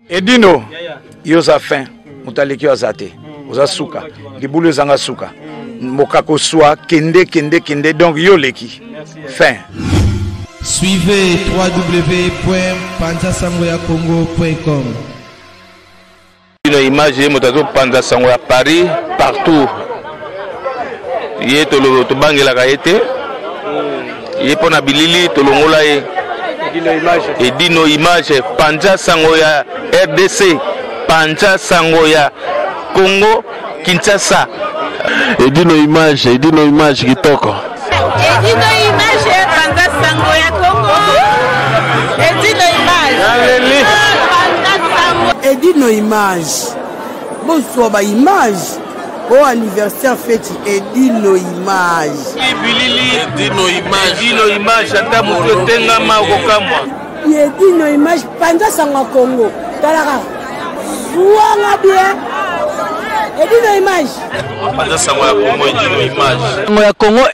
Edino yoza fin mutaleki azate oza suka libulu ezanga suka mokako swa kende donc yoleki fin. Suivez www.panzasangoyacongo.com. Une image motazo Panza Sango à Paris partout. Yé tolo to bangela kaete. Yé pona bilili to longola e. Edino image Panza Sango ya RDC, Panza Sango ya Congo Kinshasa. Edino image kitoko. Edino image Panza Sango ya Congo. Edino image. Edino image. Bonsoir ba image. Au anniversaire fête Edino image. Edino image ata muto tenga ma kokamwa. Edino image Panza Sango Congo. Talaka. Ouanga bien. Edino image. Panza Sango ya Congo Edino image. Sango ya Congo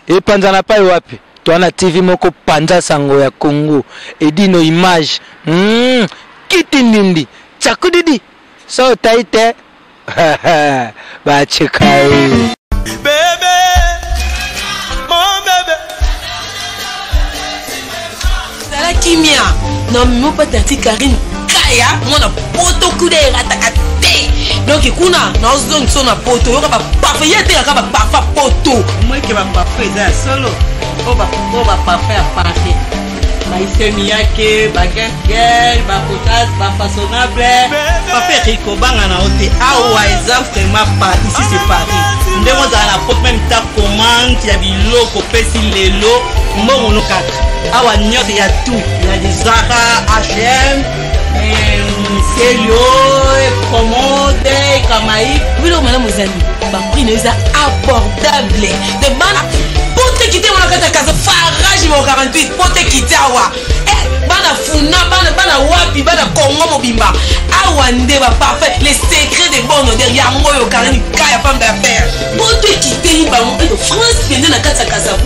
epanzana pa wapi? Tuana TV moko Panza Sango ya Congo Edino image. Kitindindi chakudidi so taite ba chikai Bébé, mon bébé. Sala kimia. Non, mais pas tati Karine Kaya, mon poto kude ratakate. Donc kuna na zone sona poto, yo ka parfait yete ka ba parfait poto. Moi qui va parfait ça solo. On va parfait à parfait. Baisemi yake, bagengel, bapotas, bafaçonnable. Parfait Rico banga na hote. Awa exemple vraiment pas ici c'est Paris. Ndemo za la porte même ta commande, il y a biloko pesi lelo, mbongo no kaka. Awa nyote ya tout. Il y a des Zara, H&M, Celio, Commode, Kamaï. Bilo madame Mozambi, ba prix ne est abordable. De bana pote quitter mon kata casa farage mo 48 pote quitter awa. Bana funa bana wapi bana Congo mobimba. Awa ndeba parfait les secrets des bonnes derrière moi yo Karine Kaya femme d'affaires. Pote quitter ba mo de France pendant na kata casa.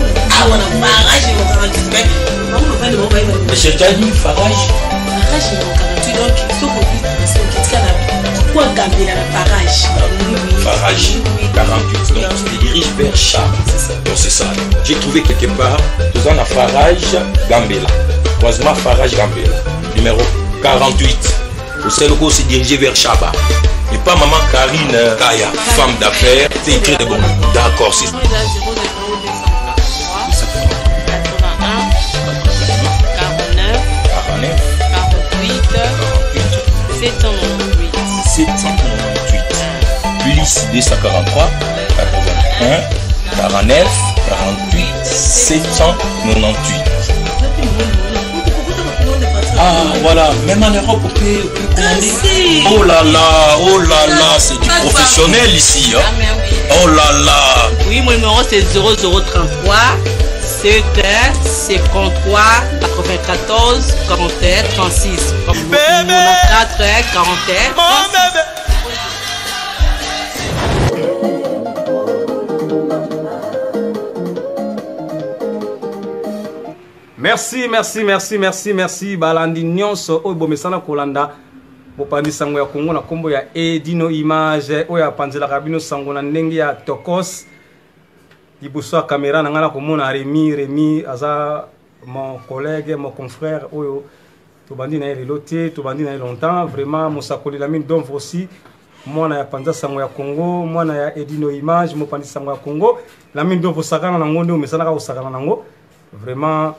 Awa na farage mo 48 mais maman va de mo ba. Monsieur Tani Farage. Farage mo 48 donc so ko vite parce que quitter la quoi Gambela la farage. Farage 48, donc tu te diriges vers Charles, c'est ça. Donc c'est ça. J'ai trouvé quelque part, faisant la Farage Gambela. Croisement Farage Gambela. Numéro 48. Au Sénégal, se diriger vers Chaba. Et pas maman Karine Kaya, femme d'affaires. C'est écrit de bon. D'accord, c'est ça. 798 plus 243 81 49 48 798. Ah voilà, même en Europe on peut commander. Oh là là, c'est du professionnel ici hein. Oh là là. Oui, mon numéro c'est 0033 71 53 94 41 36. Comme mon 4 41 36. Merci. Balandi nyonso oyo bomesana kolanda bopandi sango ya Congo na kombo ya Edino image oyo apanzela kabino sango na ndenge ya tokos liboso ya caméra na ngana komona Rémi aza mon collègue mon confrère oyo tobandi na lelo te tobandi na longtemps vraiment mosakoli la mine donc aussi mwana ya panza sango ya Congo mwana ya Edino image mopandi sango ya Congo la mine donc osakana na ngonde omesana ka osakana nango vraiment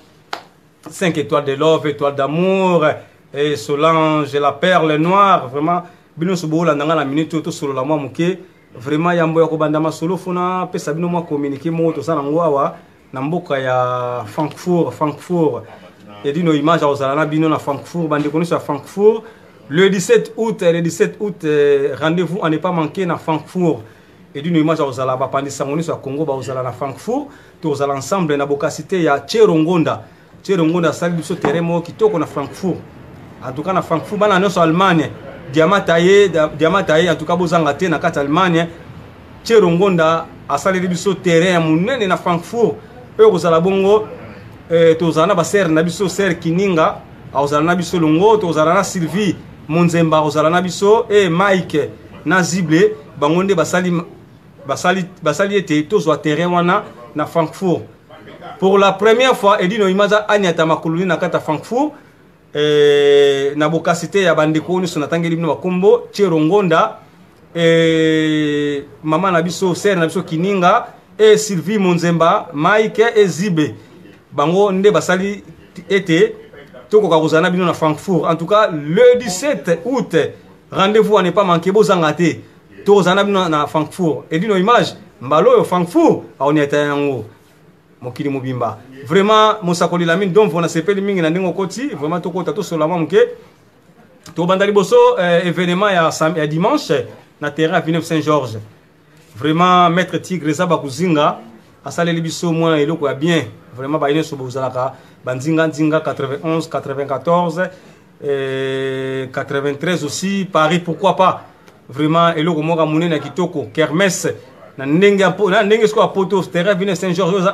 5 étoiles de love, étoiles d'amour, et Solange, la perle noire, vraiment, bino subo la nanga la minute tout solo la moi muke, vraiment yambo ya kobandama solo fona pesa bino moi communiquer mo to sana ngwa na mboka ya Francfort. Edino image ozala bino na Francfort, bande konu sur Francfort le 17 août, rendez-vous à ne pas manquer na Francfort. Edino image ozala ba pandi sangoni sur Congo ba ozala na Francfort, to ozala ensemble na boka cité ya Cherongonda sali biso terrain mo kitoko na Francfort. En tout cas na Francfort bana no Allemagne diamataye en tout cas bozanga te na kati Allemagne Cherongonda asali biso terrain munene na Francfort. Eux kozala bongo tozana ba ser na biso ser Kininga akozala na biso longo tozala na Sylvie Monzemba akozala na biso et Mike na Zible bango nde basali ete tozwa terrain wana na Francfort. Pour la première fois Edino Image anyata makuluni na kata Francfort na bokasite ya bandeko nyonso natangeli bino bakombo Cherongonda mama na biso sere na biso Kininga et Sylvie Monzemba Mike et Zibe bango nde basali ete tokoka kozala bino na Francfort. En tout cas le 17 août rendez-vous à ne pas manquer bozanga te tozala bino na Francfort. Edino Image mbalo yo Francfort aoniata yango mokili mobimba vraiment mosakoli la mine donc on a sepeli mingi na ndingo koti vraiment tokota to solama muke to bandali boso événement ya dimanche na terrain Villeneuve Saint-Georges. Vraiment maître Tigre za bakuzinga asale libiso mwana eloko ya bien vraiment ba ine so bozalaka banzinga 91 94 93 aussi Paris pourquoi pas vraiment eloko moka munene kitoko kermesse na ndenge sko apoto terrain Villeneuve Saint-Georges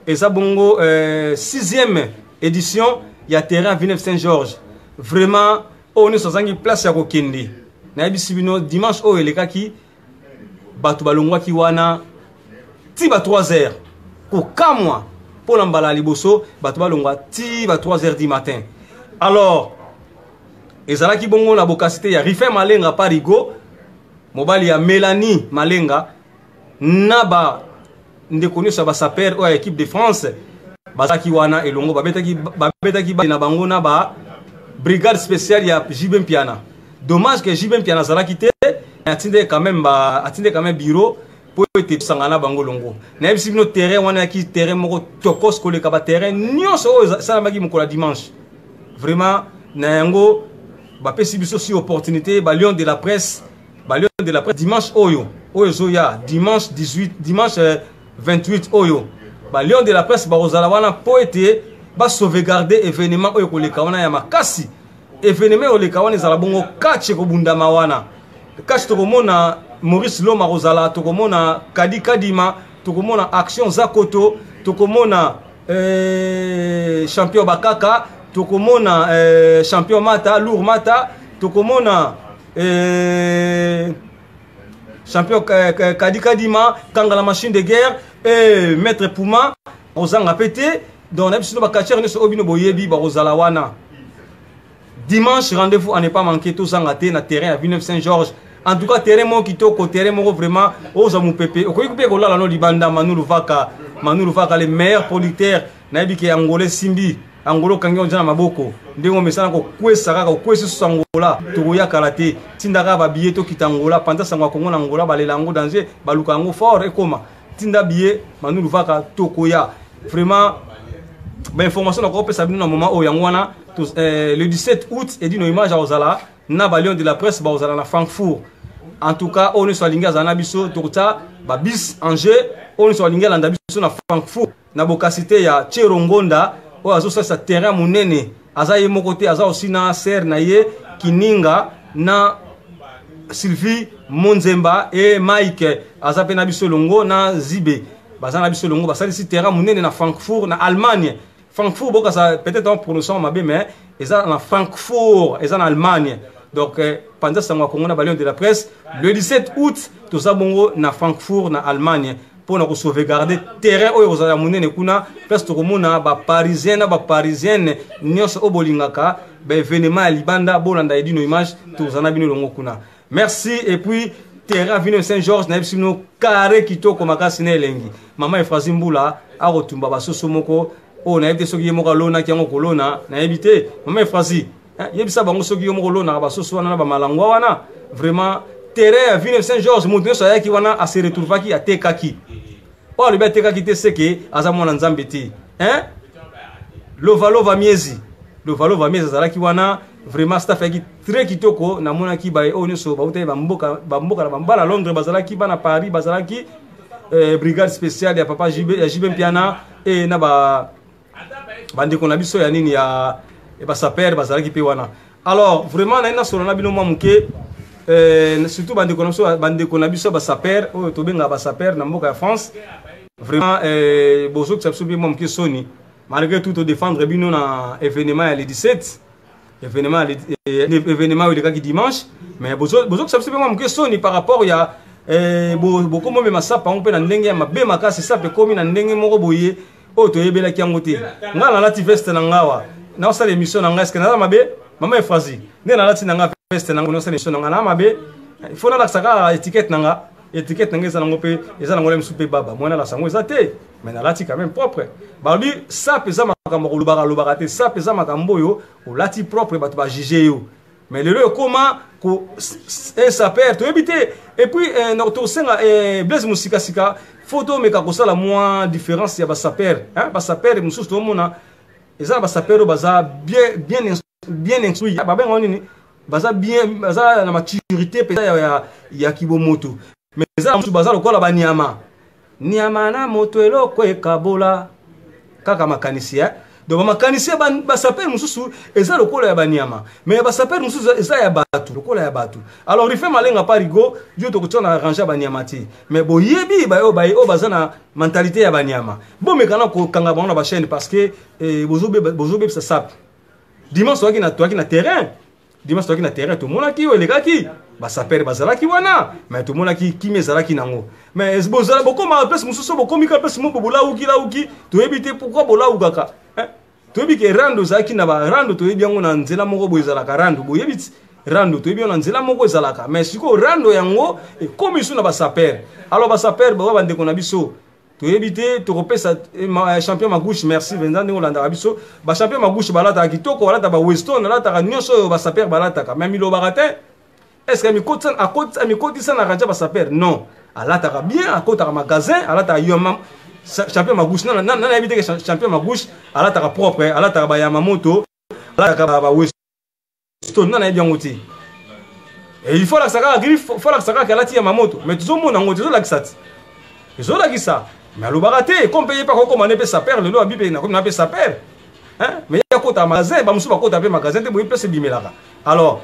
eza bongo 6e édition ya terrain Villeneuve Saint-Georges. Vraiment on est sur zangi place ya kokende na yebisi bino dimanche o elekaki batu balongwa ki wana ti ba 3h ko kamwa pour la mbala liboso batu balongwa ti ba 3h du matin. Alors ezalaki bongo na bokasite ya Rifin Malenga Parigo mobali ya Mélanie Malenga naba ndeko nyonso ba saper o équipe de France bazaki wana elongo babetaki na bango na ba brigade spéciale ya JB Piana. Dommage que JB Piana zalaki te atinde quand même bureau pour être sangana bango longo na yebisi bino terrain wana ki terrain moko tokos koleka ba terrain nyonso ça maki mokola dimanche. Vraiment na yango ba pesi biso si opportunité ba Lion de la presse dimanche oyo zoya dimanche 28 oyo ba Lion de la presse ba ozala wana po ete ba sauvegarder événement oyo koleka wana ya makasi événement oyo leka wana ezala bongo kache ko bundama wana kache to komona Maurice Loma Rosala to komona Kadi Kadima to komona Action Zakoto to komona champion Bakaka to komona champion Mata Lour Mata to komona champion Kadi Kadima Kanga la machine de guerre et maître Pouma Rosanga pété donc on a besoin de bakacher ne so obino boyebi ba Rosala wana. Dimanche rendez-vous à ne pas manquer tous en na terrain à Villeneuve Saint-Georges. En tout cas terrain mo kitoko terrain mo vraiment oza mu pepe okoki pe ko la no libanda Manulu Vaka les meilleurs producteurs na biki angolais Simbi angolo kangi njana maboko ndingo mesana ko kwesa kaka kwesa sangola to ya karate tindaka ba billet to kitangola panda sangwa kongo na ngola balelango danger baluka ngo fort et comment tinda billet Manulu Vaka tokoya vraiment ba information na ko pesa bino na moment o yangwana le 17 août Edino Image ozala na ba Lion de la presse ba ozala na Francfort. En tout cas on est sur linga za na biso tokota ba bis Angers on est sur linga landa biso na Francfort na bokasite ya Cherongonda o azo sa terrain munene aza ye mokote aza aussi na ser na ye Kininga na Sylvie Monzemba et Mike aza pe na biso longo na Zibe baza na biso longo basali si terrain munene na Francfort na Allemagne. Francfort peut-être en prononçant ma mais ils en Francfort ils en Allemagne. Donc pendant ce mois qu'on a Lion de la presse le 17 août tout ça bongo na Francfort na Allemagne pour nous sauvegarder terrain où ils ont amené kuna presque tout le monde ba parisienne nyos obolingaka ba événement libanda bolanda Edino Image tout en abino longo kuna. Merci et puis terrain Villeneuve Saint-Georges na bisino carré kitoko makasi na elengi mama Efrazi Mbula a retumba basoso moko o na yebite soki yemo kalona kiango kolona na yebite mama Efrazi yebisa bango soki yemo kolona ba soso wana ba malangwa wana vraiment terrain Villeneuve Saint-Georges mutu so yaki wana a se retrouvaki a tekaki o le tekaki te seke azamo na nzambe te lova miezi azalaki wana vraiment staff yaki très kitoko na mona ki ba o nyoso ba utai ba mboka na bambala Londres bazalaki bana Paris bazalaki brigade spéciale ya papa JB Piana et na ba bandeko na biso ya nini ya ba saper bazalaki pe wana. Alors vraiment na solo na bino mwa muke surtout bandeko na biso ba saper o to benga ba saper na mboka ya France vraiment bozo tsapso bi mwa muke soni malgré tout au défendre bino na événement le 17 événement le gars qui dimanche mais bozo ça c'est vraiment une question par rapport il y a beaucoup même ça par exemple na ndenge ya mabe makasi ça peut comme na ndenge moko boye o to yebela kiangote ngala lati veste na ngawa na osala émission na nga est-ce que na mabe mama efrazi ne na lati na nga veste na ngona osala émission na nga na mabe il faut na la saka étiquette na nga étiquette na nga za ngope eza na ngole msupe baba mwana la sango ezate mais na lati quand même propre ba lui ça pesa makambo ko lubaka te ça pesa makambo yo o lati propre ba to ba juger yo mais le comment ko ça perd to éviter et puis notre senga Blaise Musika sika photo mais ka ko sala moins différence ya ba saper hein ba saper mususu to mona eza ba saper baza bien instruit ba ben ngoni baza bien baza na maturité pesa ya kibomoto mais eza mususu baza lokola ba niama na moto eloko ekabola kaka makanisia donc makanisia ba saper mususu eza lokola ya banyama mais ba saper mususu eza ya batu lokola ya batu alors il fait malenga parigo yo to kutona arranger banyama ti mais boyebi ba yo baza na mentalité ya banyama bon mais kana ko kanga bana ba chaîne parce que bozobe ça sap dimanche soki na terrain dimanche soki na terrain to mona ki elekaki ba saper bazalaki wana mais to mona ki mezalaki nango mais bozala bokoma place mususu bokomi ka place mo lauki to ebite pourquoi bolaukaka hein to ebike rando zaki na ba rando to ebi yango na nzela moko bozalaka rando boyebiti rando to ebi na nzela moko ezalaka mais siko rando yango e komi su na ba saper alors ba saper ba bande ko na biso to ebite to kopesa champion magouche merci Vincent Ngolanda biso ba champion magouche balata kitoko balata ba Weston balata nyonso ba saper balata ka même lo barate est-ce que mi côté ça na raja ba saper non alata bien à côté magasin alata yoma champion magouche na éviter que champion magouche alata propre alata ba Yamamoto alata ba Weston na bien ngoti et il faut la saka griffe faut la saka kalati Yamamoto mais tout monde ngoti zo la kisati zo la kisa mais le baraté comme payer pas comme on est saper le lo bipe na comme na pe saper hein mais ya côté magasin ba musu ba côté magasin te boye place bimelaka alors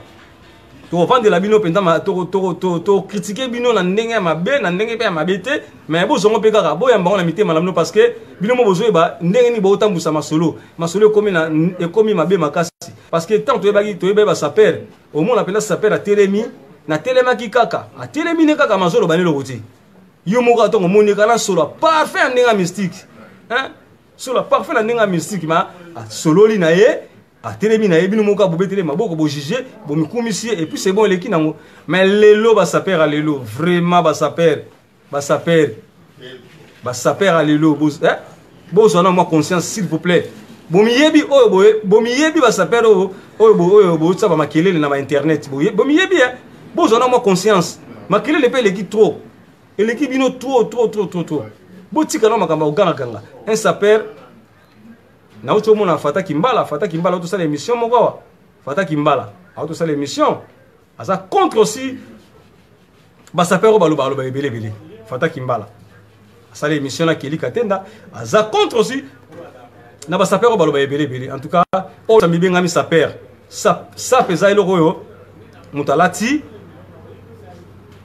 to vendre la bino penda to critiquer bino na ndenge mabe na ndenge pe mabe te mais bo zongo pe kaka bo ya mbango na mitema na bino parce que bino mo bozo ba ndenge ni bo tambusa masolo komi na ekomi mabe makasi parce que tant to ba saper au moins on appelle saper à telemi na telema ki kaka a telemi ne kaka mazolo banelo koti yo moko to moni kala solo parfait ndenge mystique hein solo parfait na ndenge mystique ma solo li na ye a telemi na ye bino moko bobetele maboko bo juger bo mikumisi et puis c'est bon leki nango mais lelo ba saper à lelo vraiment ba saper à lelo bo zona moi conscience s'il vous plaît bo miyebi ba saper bo tsaba makelele na ba internet bo miyebi bo zona moi conscience makelele pe leki trop et l'équipe bino trop bo tika na makamba oganga un saper na auto mona fata kimbala auto ça l'émission moko fata kimbala auto ça l'émission asa contre aussi ba saper o baloba belé fata kimbala asa l'émission na keli katenda asa contre aussi na ba saper o baloba belé en tout cas o sambi benga mi saper ça pesa eloko yo mutalati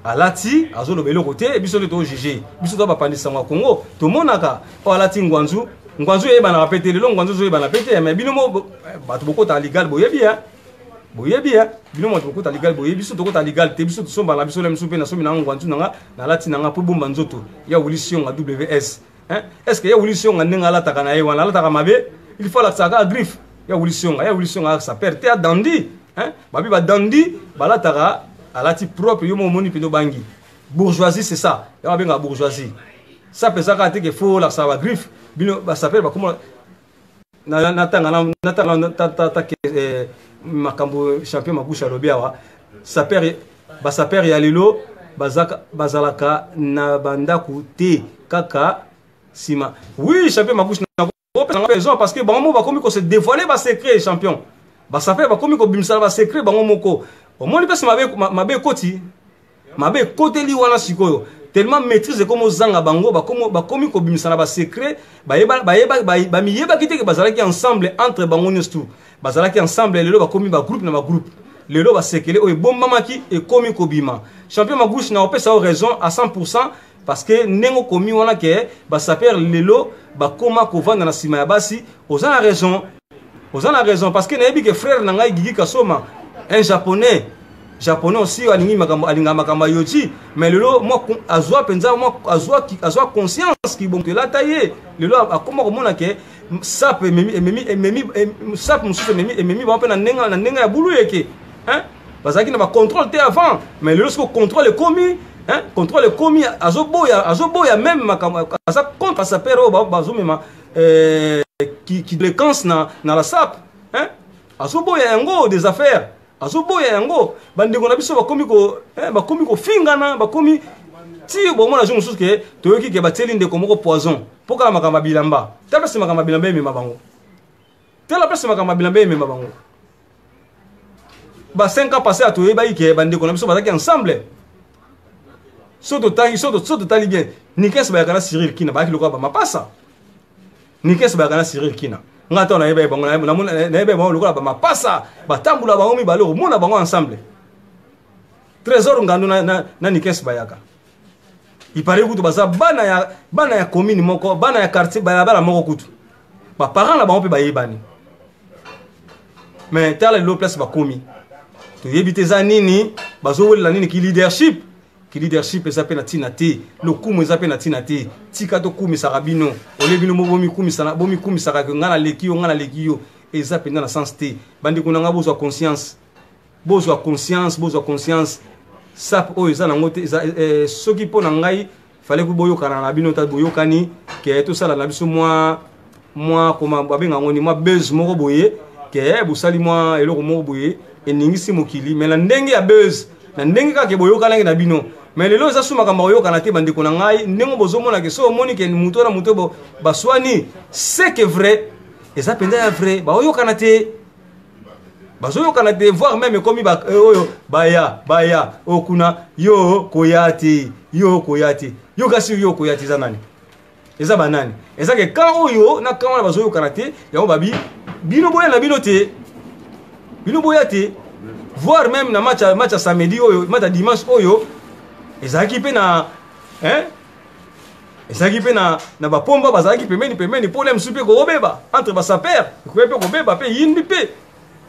alati azolo belo côté biso to juger biso to ba pandisa ngwa Congo to monaka o alati ngwanzu e bana rapete le ngwanzu zo e bana pété mais bino mo bato boko ta legal boyebi bino mo boko ta legal boyebi biso to ko ta legal te biso to somba la biso le msupe na somi na ngwanzu nanga na lati nanga po bomba nzoto ya wulision à WS hein est-ce que ya wulision nga alata kana e wana alata mabe il faut la saka griffe ya wulision ça perte à dandi hein babi ba dandi balata alati propre yo moni pino bangi bourgeoisie c'est ça ya benga bourgeoisie ça pesa ka te que faut la ça va griffe bino ba s'appelle ba comment na tata makambo champion magusha lobiawa saper ya lelo bazalaka na bandaku te kaka sima oui champion magusha na raison parce que bango ba komi ko se dévoiler ba secret champion ba saper ba komi ko bimsala ba secret bango moko au moins pesa mabe côté li wana sikoyo tellement maîtrise comme zanga bango ba komi ko bimisana ba secret ba miyeba kite ke bazalaki ensemble entre bango nyostu bazalaki ensemble lelo ba komi ba groupe na ba groupe lelo ba sekele o bomba maki e komi ko bima champion magouche na opesa raison à 100% parce que nengo komi wana ke ba saper lelo ba koma ko vanda na sima ya basi oza na raison parce que nayebi que frère na ngai Gigi Kasoma un japonais aussi alingi makambo yoji mais lelo moi azwa penza moi azwa conscience ki bon la taillé lelo akoma komona ke sap sap mususu ememi ba na nenga ya bulu yeke hein bazaki na ba contrôle te avant mais lelo ce contrôle commis hein contrôle commis azoboya même makambo asa contre sa père bazomema qui décance na la sap hein azoboya yango des affaires azoboya yango bandeko na biso bakomi ko fingana bakomi ti bomona jo mususu ke toyoki ke bateli ndeko moko poison poka makamba bilamba tala se makamba bilamba emema bango tala pesa makamba bilamba emema bango ba 5 ans passé atoyeba ike bandeko na biso bazaki ensemble soto tali bien nikes ba yakana Cyril Kina ba ki lokwa ba mapasa nikes ba yakana Cyril Kina ngata na yeba bango na yeba bango lokwa ba mapasa batambula bango mi balo mona bango ensemble trésor ngando na nikes ba yaka ipare kutu baza bana ya commune moko bana ya quartier bala moko kutu ba parents na bango pe ba yebani mais tala lo place ba komi to yebite za nini bazo la nini ki leadership eza pe na tina te lokumu eza pe na tina te tika to kumisa rabino olebino mo bomi kumisa ka ngana leki yo eza pe na sens te bandi kunanga bozwa conscience sap o eza na ngote eza soki po na ngai fallait ko boyokana na bino ta boyokani ke to sala na biso moi koma babenga ngoni moi buzz moko boye ke busali moi eloko moko boye eningisi mokili mais na ndenge ya buzz na ndenge ka ke boyokana na bino mais lelo eza suma kamba boyokana te bandeko na ngai ndenge bozomona ke so moni ke muto na muto baswani c'est que vrai eza penda ya vrai ba oyokana te bazoyokana te voir même comme oyo baya okuna yo koyati yo kasi yo koyati za nani eza banani eza ke quand oyo na quand na bazoyokana te yango babi bino boya na bino boya te voir même na match samedi oyo match dimanche oyo ezaki pe na hein ezaki pe na bapomba bazaki pembeni problème supe ko obeba entre ba saper ko pe ko beba pe yindi pe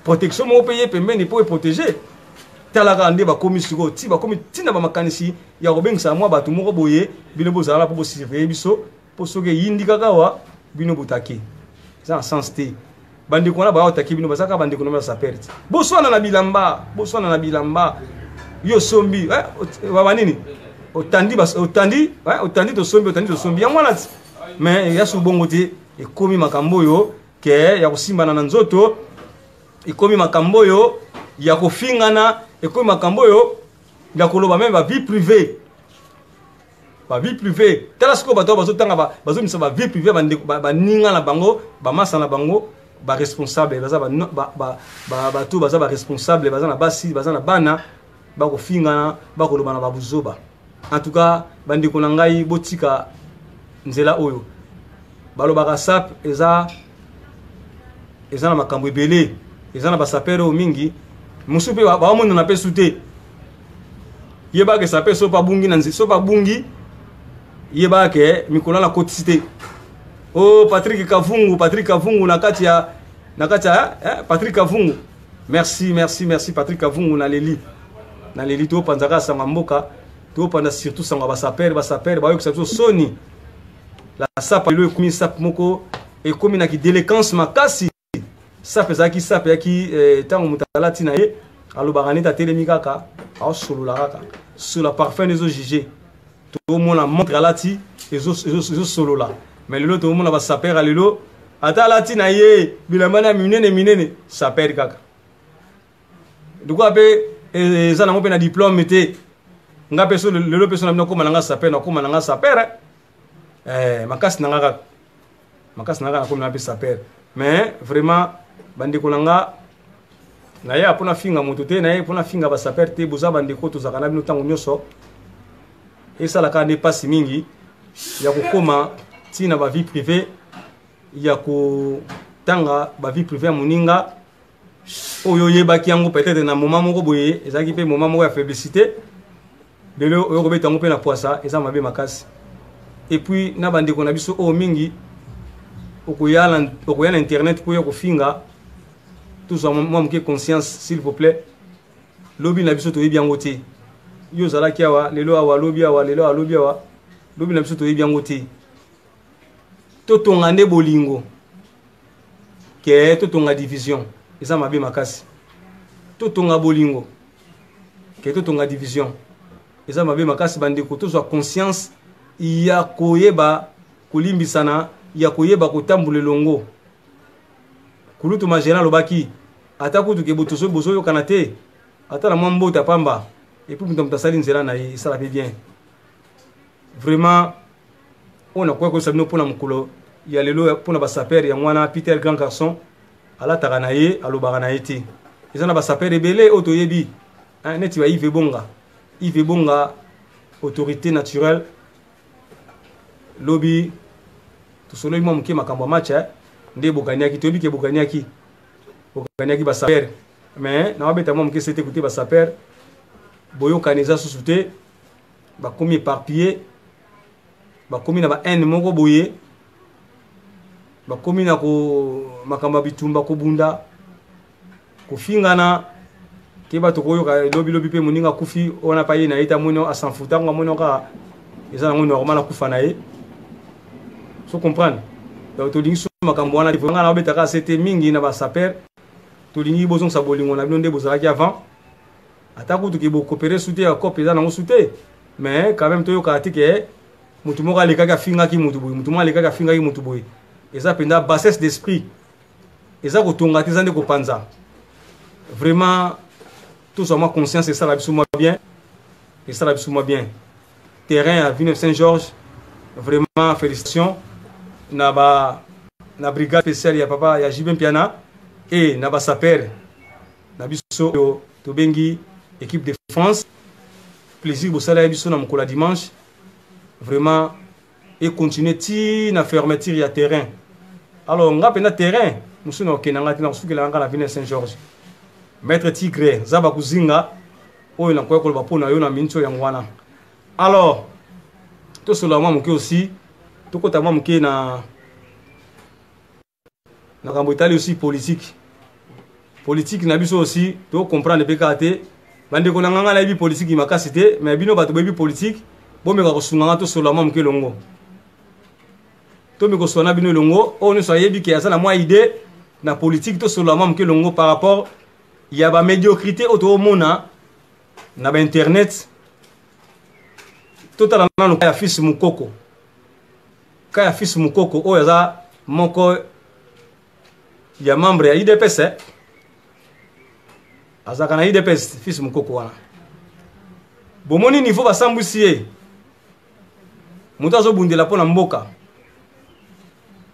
protection mo payer pembeni pour protéger talaka ande ba komi siko ti ba komi tina ba makanisi ya robengisa mwa batu moko boye bino bozala po surveiller biso po soke yindi kaka wa bino butaki ça en sens te bandiko na ba otaki bino basaka bandiko na sa perte boswana na bilamba yo sombi wa nini otandi to sombi ya mwana mais ya subongo te ekomi makambo yo ke ya kusimbana na nzoto ekomi makambo yo ya kofingana ekomi makambo yo ya koloba même ba vie privée tala siko bato bazotanga bazomisa ba vie privée ba ninga na bango ba masa na bango ba responsable baza bato baza ba responsable baza na basi baza na bana ba kofingana ba koloba na babuzoba en tout cas bandiko na ngai botika nzela oyo balobaka sap eza na makambo ebele eza na basapere mingi musu pe baomondo na pe sute yeba ke sape so pa bungi na nzi so pa bungi yeba ke mikolo na kotisite oh Patrick Kavungu na kati ya Patrick Kavungu merci Patrick Kavungu na leli to panzaka sanga mboka to panda surtout sanga basapere bayo que soni la sapa le komi sap moko e komi na ki délinquance makasi sap yaki tango mutalati na ye alobaka neta telemi kaka aosolola kaka sur la parfum des eaux jugés to mona montre alati ezo solola mais lelo to mona basapere lelo ata alati na ye bilamba na minene sapere kaka duko ape eza nango mpe na diplôme te nga peso lelo peso na bino koma nanga sapere makasi nanga nakomi na mpe sapere mais vraiment bandeko nanga na ye apona finga moto te na ye pona finga basapere te boza bandeko tozalaka na bino ntango nyonso esalaka nde pasi mingi ya kokoma ntina ba vie privée ya kotanga ba vie privée ya moninga oyo oyebaki yango peut-être na moment moko boye ezalaki mpe moment moko ya féblicité lelo oyo kobeta ngo pe na poisa eza mabe makasi. Et puis na bande ko na biso o mingi okoya na internet pour yo kofinga tout ça moi mke conscience s'il vous plaît. Lobi na biso to yebi yango te. Yo zala ki awa lelo awa lobi awa lelo awa lobi awa. Lobi na biso to yebi yango te. To tonga nde bolingo. Ke to tonga division. Eza mabe makasi. To tonga bolingo. Ke to tonga division. Eza mabe makasi bande ko to so conscience ya koyeba kolimbisana ya koyeba kotambula longo. Kulutu majera lobaki ata kutu ke botoso bozo yo kanate ata la mwambo ta pamba et puis mutamta sali nzela na ye ça la fait bien. Vraiment on a quoi que ça nous pour na mukolo ya lelo pour na ba saper ya mwana Peter grand garçon ala takana ye alobaka na ete eza na ba saper ebele otoyebi neti ba Yves Bonga autorité naturelle lobby to solo mo mke makambo match nde bokaniaki toyebi ke bokaniaki ba saper mais na wabeta mo mke c'était écouter ba saper boyo kaneza susute ba komi éparpillé ba komi na ba haine moko boye ba komi na ko makamba bitumba ko bunda ko fingana ke ba to koyo ka lobi pe moninga kufi ona pa ye na ita mono a sanfuta ngono ka eza ngo normal kufa na ye so comprendre donc to lingi so makambo wana ifo ngana obeta ka c'était mingi na ba saper to lingi bozon sa bolingo na bino nde bozala ki avant atako to ke bo coopérer souté ya cop eza na souté mais quand même to yo ka atike mutu moko aleka ka finga ki mutu boy mutu moko aleka ka finga ki mutu boy eza penda bassesse d'esprit eza ko tonga te zande ko panza vraiment tout ça ma conscience et ça la biso moi bien et ça la biso moi bien terrain à Villeneuve-Saint-Georges vraiment félicitations na brigade spéciale ya papa ya Jibin Piana et na ba saper na biso to bengi équipe de France plaisir bosala ya biso na mokola dimanche vraiment et continuer ti na fermeture ya terrain alors nga pena terrain musu na kenanga tina kusukela nga na Villeneuve-Saint-Georges maître Tigre zaba kuzinga oyo na kwa ko ba pona yo na mincho ya ngwana alors to solo mwa moke aussi to kota mwa moke na kambo itali aussi politique na biso aussi to comprendre pe kate bande ko nanga na bi politique makasi te mais bino bato bebi politique bomeka ko sunga to solo mwa moke longo to me ko sona bino longo on so yebi ke asa na mwa idée na politique to solo mwa moke longo par rapport il y a ba médiocrité auto mona na ba internet total nanu kaya fils mukoko oyo za moko ya membre ya IDPS azaka na IDPS fils mukoko wana bomoni niveau basambusi ye mutu azobundela mpona mboka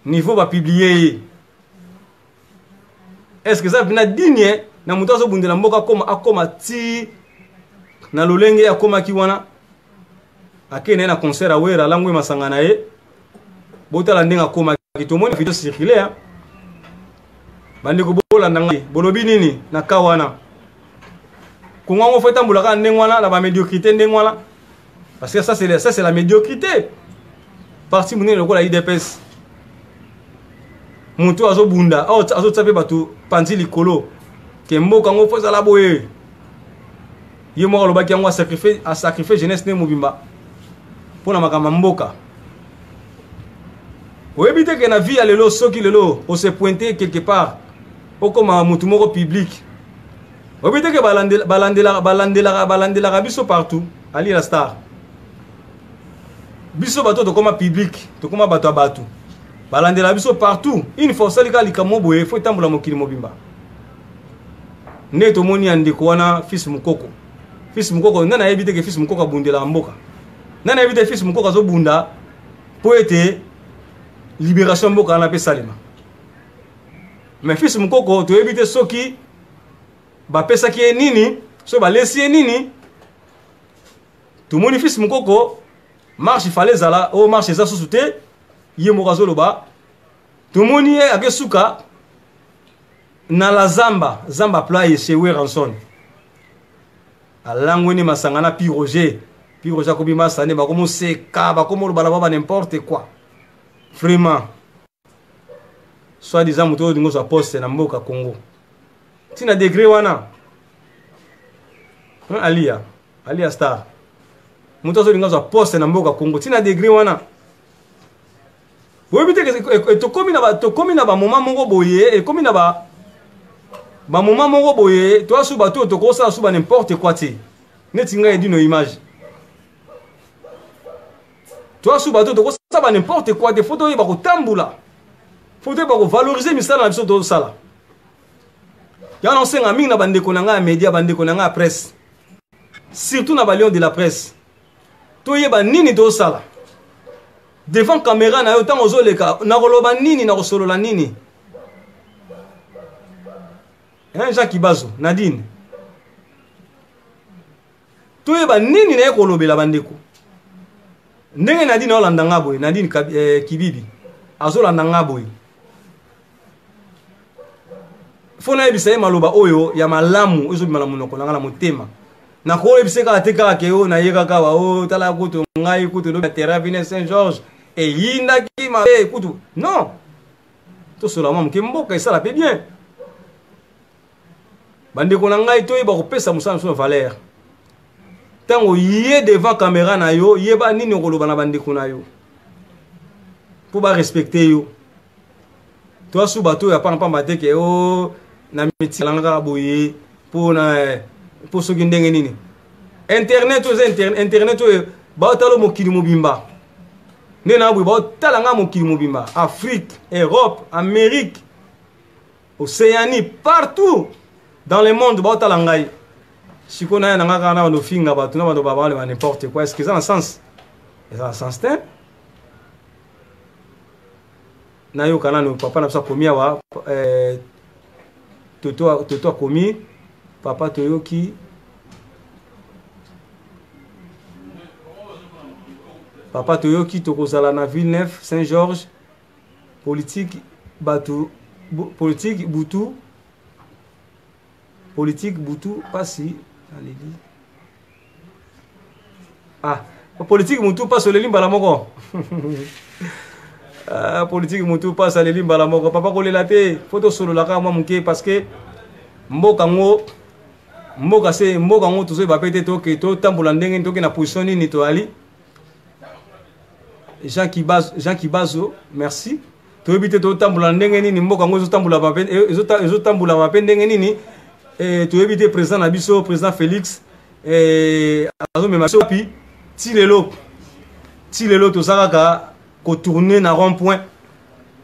niveau bapublier est-ce que ça bina digne na mutu azobundela mboka akoma ti na lolenge akoma ki wana akene na concert awera langwe masanga na ye botala ndenga akoma ki tomoni video circulaire bandi ko bolanda ngai bolobi nini na kawana kungango feta mbulaka ndengwana la ba médiocrité ndengwana parce que ça c'est la médiocrité parti munene lokola IDPS mutu azobunda azotsape batu panzi likolo ke mboka ngo foza la boye ye moko lobaki yango a sacrifier jeunesse ne mobimba pona makama mboka oyebi te ke na vie ya lelo soki lelo o se pointer quelque part okoma mutu moko public oyebi te ke balandela biso partout ali la star biso bato tokoma public tokoma bato ya bato balandela biso partout une fois salika likamo boye fo tambola mokili mobimba ne tomoni andeko wana fils mukoko nana yebi te ke fils mukoko abundela mboka nana yebi te fils mukoko azobunda po ete libération mboka na pe salima mais fils mukoko to yebi te soki bapesaki ye nini so balesi ye nini tomoni fils mukoko marche fallait zala o marche eza susu te ye moko azoloba tomoni ye akesuka na la zamba pla ye chez Weranson alangweni masangana pi Roger puis roja kobima sane bakomo seka bakomo balaba ba n'importe quoi vraiment soit disant moto dingo za poste na mboka Congo tina degré wana Alia Star moto zo dingo za poste na mboka Congo tina degré wana boyebi te tokomi na ba moment moko boye ekomi na ba moment moko boye to asu bato tokosala su ba n'importe quoi ti neti ngai dino image toi sous bateau de ça va n'importe quoi des photos ba ko tambula photo ba ko valoriser misala na biso to sala ya non senga mingi na bande ko nanga media bande ko nanga presse surtout na ba lion de la presse to yeba nini to sala devant caméra na yo tango zoleka na koloba nini na kosolola nini Jacques Bazo Nadine to yeba nini na kolobela bandeko ndenge Nadine olanda ngabo Nadine Kibibi azolanda ngabo fona ebisa maloba oyo ya malamu ezo malamu noko nanga na motema na ko ebisa ka teka ke o na yeka ka wa o tala kutu ngai kutu no terrain Saint-Georges e yinda ki ma kutu non to solama mke mboka isala pe bien bandeko na ngai to yeba ko pesa musana so valeur tango yé devant caméra na yo yeba nini okoloba na bandeko na yo pour ba respecter yo toi sous bateau ya pamba te ke o na miti langa boye pour na pour so ndenge nini internet ba talo mokili mobimba nena bu ba talanga mokili mobimba Afrique, Europe, Amérique, Océanie, partout dans le monde ba talanga si on a un no finga ba tuna ba ba n'importe quoi est-ce que ça a un sens ça a un sens hein na yo kana no papa na sa komia wa toto komi papa toyoki tokozala na Villeneuve Saint-Georges politique butu pasi allez-y ah politique butu passe le limba la moko politique butu passe le limba la moko papa ko lelate photo solo la ka moi muke parce que mboka ngo tuzo ba pete to ke to tambula ndenge to ke na position ni to ali Jean Kibazo merci to ebite to tambula ndenge ni mboka ngo zo tambula ba pete ezo tambula ba pete ndenge ni to éviter président Nabiso, président Félix azo mema sopi tilelo to saraka ko tourner na rond-point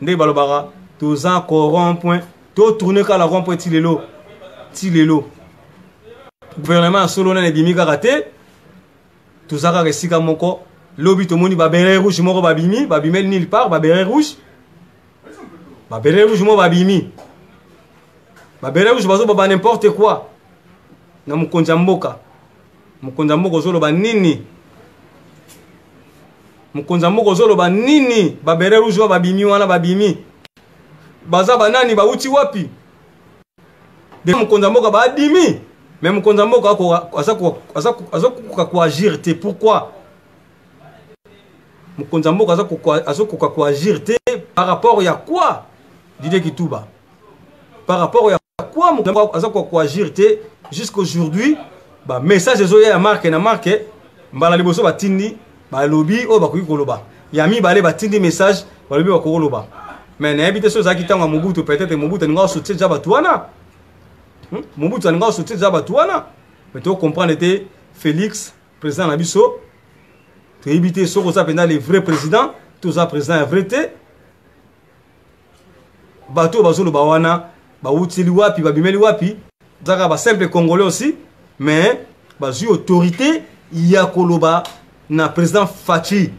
nde balobara to za ko rond-point to tourner ka la rond-point tilelo gouvernement solo na bimika raté to saraka sika moko lobi to moni ba beret rouge moko babimel nulle part ba beret rouge mo babimi babere rouge bazo baba n'importe quoi na mukonza mboka zolo ba nini babere rouge wa babimi wana babimi baza banani ba uti wapi de mukonza mboka ba dimi mais mukonza mboka ko agir te pourquoi mukonza mboka ko agir te par rapport ya quoi Didier Kituba par rapport à quoi mon agir jusqu'aujourd'hui bah message ya marque na marque mbala liboso batindi ba lobby o ba koloba yami balé batindi message ba lobby ba koloba mais na habité so zaki tanga Mobutu peut-être Mobutu nga soutien za batuana Mobutu nga soutien za batuana mais tu comprendre était Félix président na biso tu éviter so ça pendant les vrais présidents tous ça président vrai té bato bazolo bawana ba utili wapi ba bimeli wapi zaka ba simple congolais aussi mais ba zu autorité ya koloba na président Fachi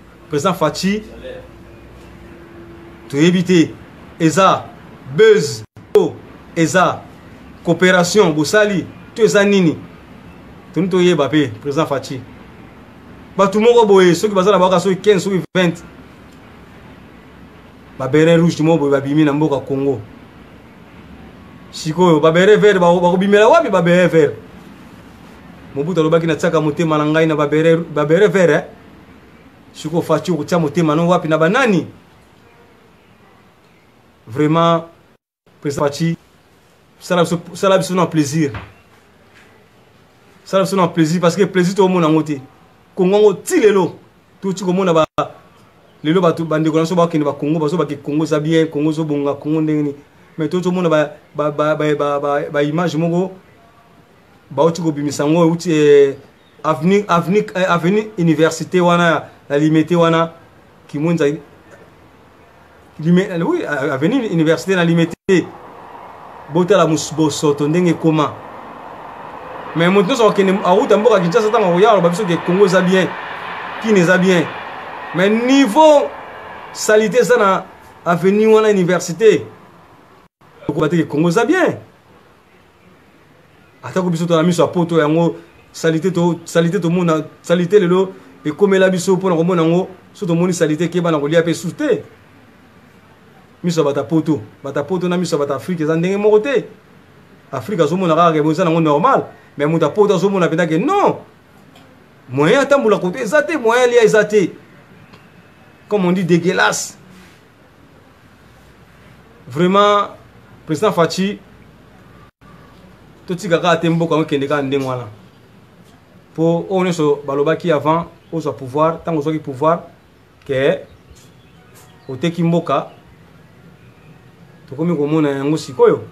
to éviter eza buzz eza coopération bosali to eza nini to yeba pe président Fachi ba tout moko boye ceux qui bazala ba ka so 15 ou 20 ba beret rouge mo boye ba bimi na mboka Congo sikoyo babere vert ba ko bimela wapi babere vert Mobutu alobaki na tsaka motema na ngai na babere vere siko faci okutia motema no wapi na banani. Vraiment président Faci ça biso na plaisir. Ça biso na plaisir parce que plaisir to mona ngote kongo ti lelo to ti komona ba lelo ba bande ko na so ba kini ba Congo ba so ba ki Congo za bien Congo zo bonga Congo ndeni mais to mona ba image moko ba oti ko bimisango uti avenue université wana la limité wana ki monza oui avenue université la limité bota la musbosoto ndenge koma mais maintenant ça kene auta mboka Kinshasa tanga oyalo ba biso ke Congo za bien kini za bien mais niveau salité ça na avenue wana université ko bateke Congo za bien atako biso to na miso apoto yango salité to mona salité lelo e komela biso pona ko mona ngo so to moni salité ke bana ko lia pe souté miso batapoto na miso bata Afrique za ndenge moko te Afrique azomona kaka boza nango normal mais muta poto azomona penda ke non moyen atambula côté ezate moyen lia ezate comme on dit dégueulasse. Vraiment président Faci toti kaka tembo ko kende ka ndenge wana pour on so balobaki avant au pouvoir tant ozoki pouvoir que oteki mboka tokomi komona yango sikoyo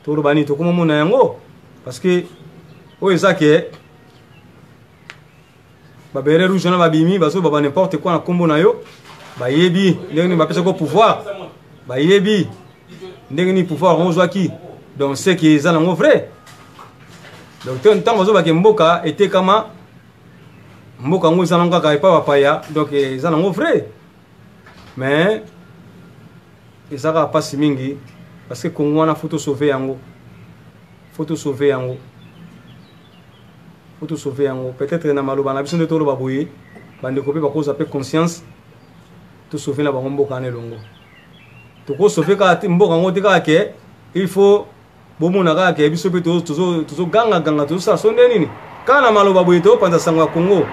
torobani tokomona yango parce que o ezake babere rouge na babimi baso baba n'importe quoi na kombo na yo bayebi ndenge ni bapesa ko pouvoir bayebi ndenge ni pouvoir ozwaki donc c'est que ça nango vrai donc tant bazo ba ke mboka était kama mboka ngo za nanga ka epa bapaya donc ça nango vrai mais ça va pas si mingi parce que Congo na photo sauver yango peut-être na maloba na biso de tolo baboye bande kopé ba koza pe conscience to sauver na bango mboka na longo to ko sauver ka mboka ngo te ka ke il faut bomona ka ke biso pe to ganga to sa sonde nini kana maloba boye to panda sango ya Congo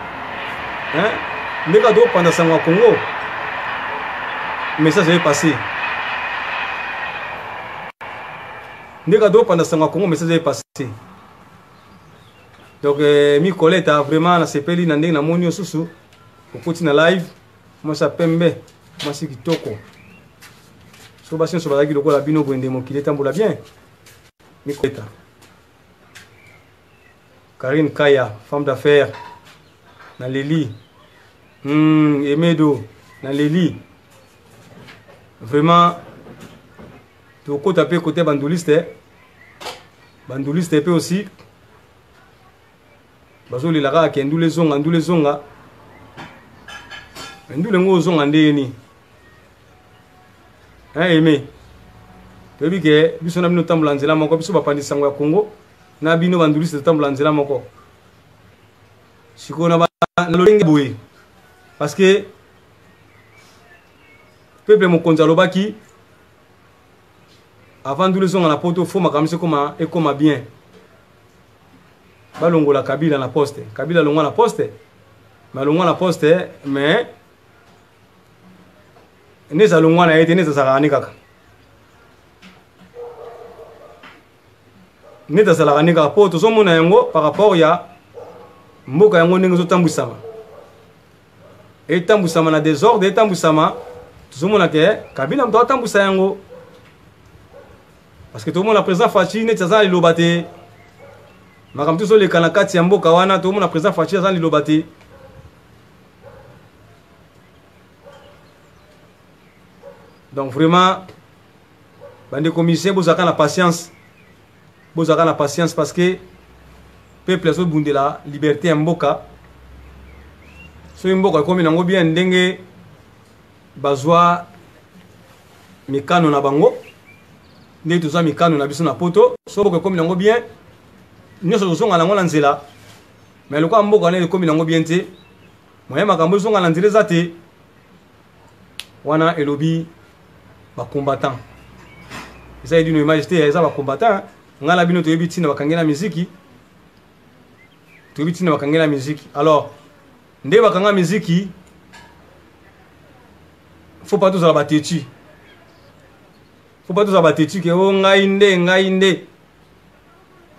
ndeka do panda sango ya Congo message est passé. Ndeka do pendant sango Congo message est passé. Donc mi koleta vraiment na sepeli na ndenge na moni osusu okoti na live moi ça pembe moi c'est kitoko. So basien so bazaki lokola bino bwende mokile tambola bien. Mi koleta. Karine Kaya, femme d'affaires na Leli. Emedo na Leli. Vraiment to ko taper côté bandoliste pe aussi bazoli la ka ke ndule zonga ndule ngo zonga ndeni aimé to bi ke biso na bino tambula nzela moko biso bapandisa sango ya Congo na bino bandoliste tambula nzela moko siko na ba lolenge boye parce que peuple mokonzi alobaki avant de les on la poto faut makamisi comme bien balongo la Kabila na poste Kabila longo na poste malongo na poste mais neza longo na ete neza sakani kaka neza sakani kaka poto so mona yango par rapport ya mboka yango ndenge zo tambusama etambusama na désordre etambusama tuzomona ke Kabila mto atambusa yango parce que tout le monde a présent Faci ne tsaza lilobate makam tout so le kana kati ya mboka wana tout le monde a présent Faci tsaza lilobate donc vraiment bande commissaire bozaka na patience parce que peuple so bundela liberté ya mboka so mboka komi nango bien ndenge bazwa mikano na bango ndenge tozwa mikano na biso na poto so mboka komi nango bien nyonso tozonga nango na nzela mais lokwa mboka wana ekomi nango bien te moyen makambo ezonga na nzela eza te wana elobi bacombattant eza edino image te eza bacombattant ngala bino toyebi ntina bakangi na miziki toyebi ntina bakangela miziki. Alors nde bakanga miziki faut pas tozala batetu, faut pas tozala batetu ke o ngai nde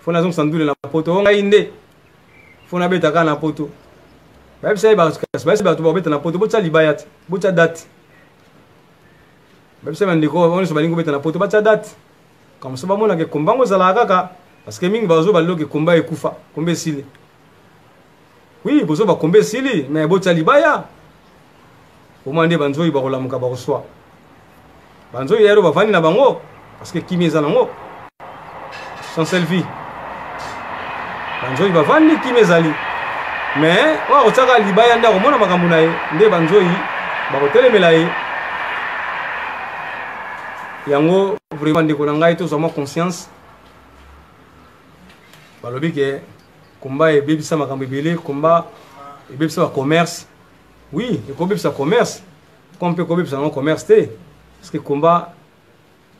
faut nazongisa ndule na poto, o ngai nde faut nabeta kaka na poto. Bayebisa ye bato babeta na poto botya libaya te, botya date. Bayebisa bandeko oneso balingi kobeta na poto batya date comme ça bamonaka ekomba yango ezalaka kaka parce que mingi bazo baloka ekomba ekufa, komba esili. Oui, bozo bakomba esili mais botya libaya oma nde banzoi bakolamuka bakoswa. Banzoi yero bavandi na bango parce que kimi eza nango sans selfie. Banzoi bavandi kimi ezali mais wakotiaka libaya nde akomona makambo na ye nde banzoi bakotelemela ye. Yango vraiment ndeko na ngai tozwa conscience balobi ke komba ebebisa makambo ebele, komba ebebisa ba commerce. Oui, ekobebisa commerce comme mpe ekobebisa nango commerce te parce que komba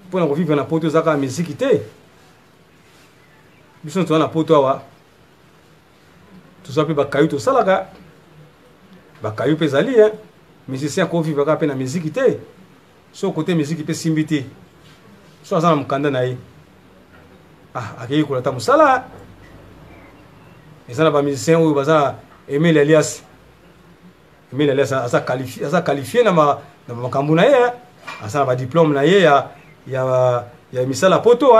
mpona kovivre na poto ezaka miziki te. Biso toza na poto awa tozwa mpe bakayu tosalaka, bakayu mpe ezali musicien akovivre kaka mpe na miziki te. So kote miziki mpe simbi te, so aza na mokanda na ye akei kolata mosala. Eza na bamusicien oyo baza Emile Elias aza qualifié na makambo na ye, aza na badiplôme na ye ya misala poto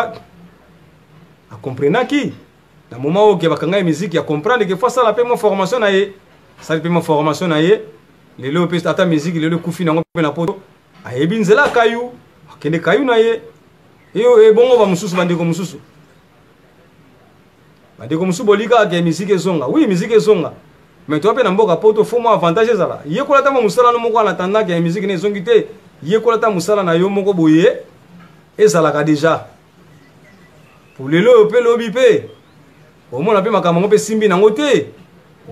akomprenaki na moment oyo ke bakanga ye miziki akomprendre ke fo asala mpe mo formation na ye, asali mpe mo formation na ye. Lelo mpe ata miziki lelo ekufi nango mpe na poto ayebi nzela kayu akende kayu na ye eyo ebongo bamosusu bandeko mosusu bolika ke miziki ezonga. Oui, miziki ezonga mais toi mpe na mboka poto fo mo avantage ezala yekola ta mosala no moko anatanda ke miziki na ezongi te, yekola ta mosala na yo moko boye ezalaka deja pour lelo mpe lobi mpe omona mpe makambo ngo mpe simbi nango te,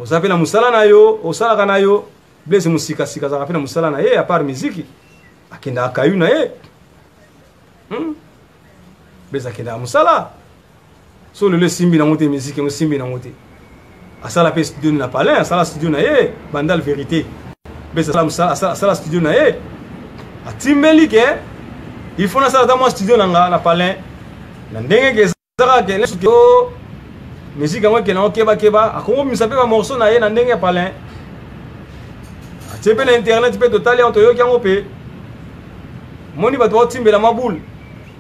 oza mpe na mosala na yo osalaka na yo. Blaise musikasika azalaka mpe na mosala na ye apart miziki akendaka kayu na ye. Blaise akendaka mosala so lelo simbi nango te, miziki yango simbi nango te. Asala mpe studio na Palin, asala studio na ye Bandal Vérité. Blaise asala studio na ye atimbeli ke il faut nasala ta mwa studio nanga na Palin na ndenge ke ezalaka ke lesuki o miziki yango ekendaka keba akongomisa mpe bamorceau na ye na ndenge ya Palin. Atie mpe na internet mpe totali yango toyoki yango mpe moni bato baotimbela maboule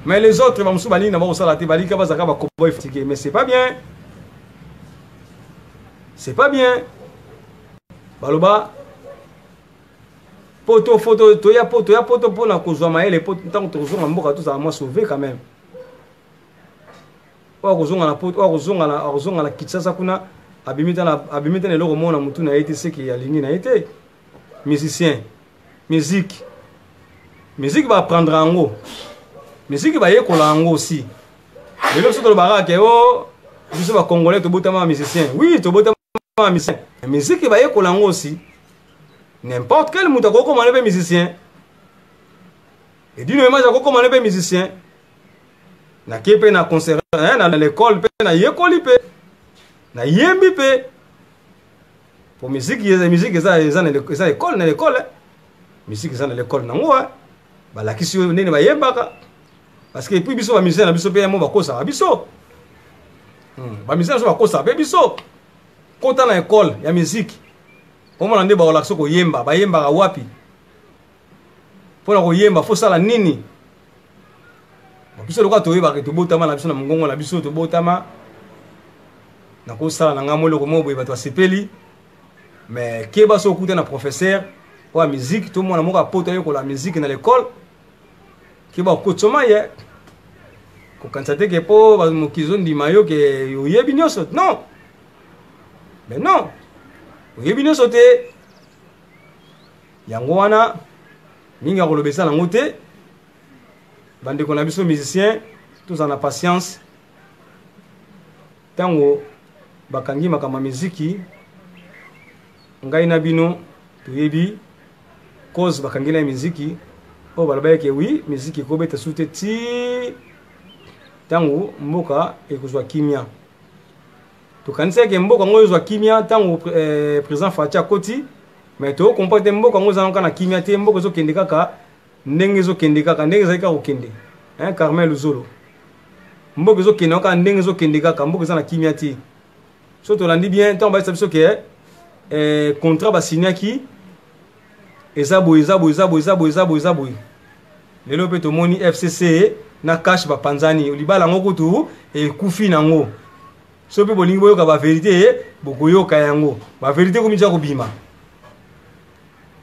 mais les autres bamosusu balingi na bakosala te, balika bazalaka bakoboy fatigué mais c'est pas bien, c'est pas bien. Baloba poto photo toya poto mpona kozwa mayele poto ntango tokozonga mboka tozala mwa sauvé quand même. Oyo kozonga na poto, oyo kozonga na Kinshasa kuna abimi te na eloko mona mutu na ye te seki alingi na ye te. Musicien, musique baprendre yango, musique bayekola yango aussi. Lelo biso tolobaka ke o biso bacongolais tobotama musicien. Oui, tobotama musicien. Musique bayekola yango aussi. N'importe quel moto akokoma mpe musicien. Edino image akokoma mpe musicien. Nake mpe na concert na l'école mpe na yekoli mpe na yembi mpe. Pour musique eza école na l'école. Musique eza na l'école nango balakisi yo ndenge bayembaka parce que puis biso bamusicien na biso mpe mo bakosaka biso. Bamusicien so bakosaka mpe biso kota na école ya musique omona nde baolakisa koyemba bayembaka wapi mpona koyemba fo sala nini. Biso lokola toyebaka tobotama na biso na mongongo na biso tobotama nakosala na nga moloko mo boye bato basepeli mais keba so okuta na professeur oya musique to mona moko apoto ayekola musique na l'école keba okotoma ye kokanisa te ke mpo mokili ondima yo ke oyebi nyonso non, mais non oyebi nyonso te. Yango wana mingi akolobesa nango te. Bandeko na biso musicien tozala na patience ntango bakangi makambo ya miziki ngai na bino toyebi cause bakangela ya miziki oyo balobaki ke wi miziki ekobeta su te ti ntango mboka ekozwa kimia. tokanisa ke mboka ngo ezwa kimia tango président Fatia Koti mais to comprendre mboka ngo zana kana kimia te mboka zo kende kaka ndenge zo kende kaka ndenge za ka okende hein Carmel Luzolo mboka zo kende kaka ndenge zo kende kaka mboka zana kimia te so to landi bien tant ba biso ke contrat ba signaki ezabo lelo pe to moni FCC na cash ba panzani libala ngo kutu e kufi nango so pe bolingi boyoka ba vérité bokoyoka yango ba vérité ko mitya ko bima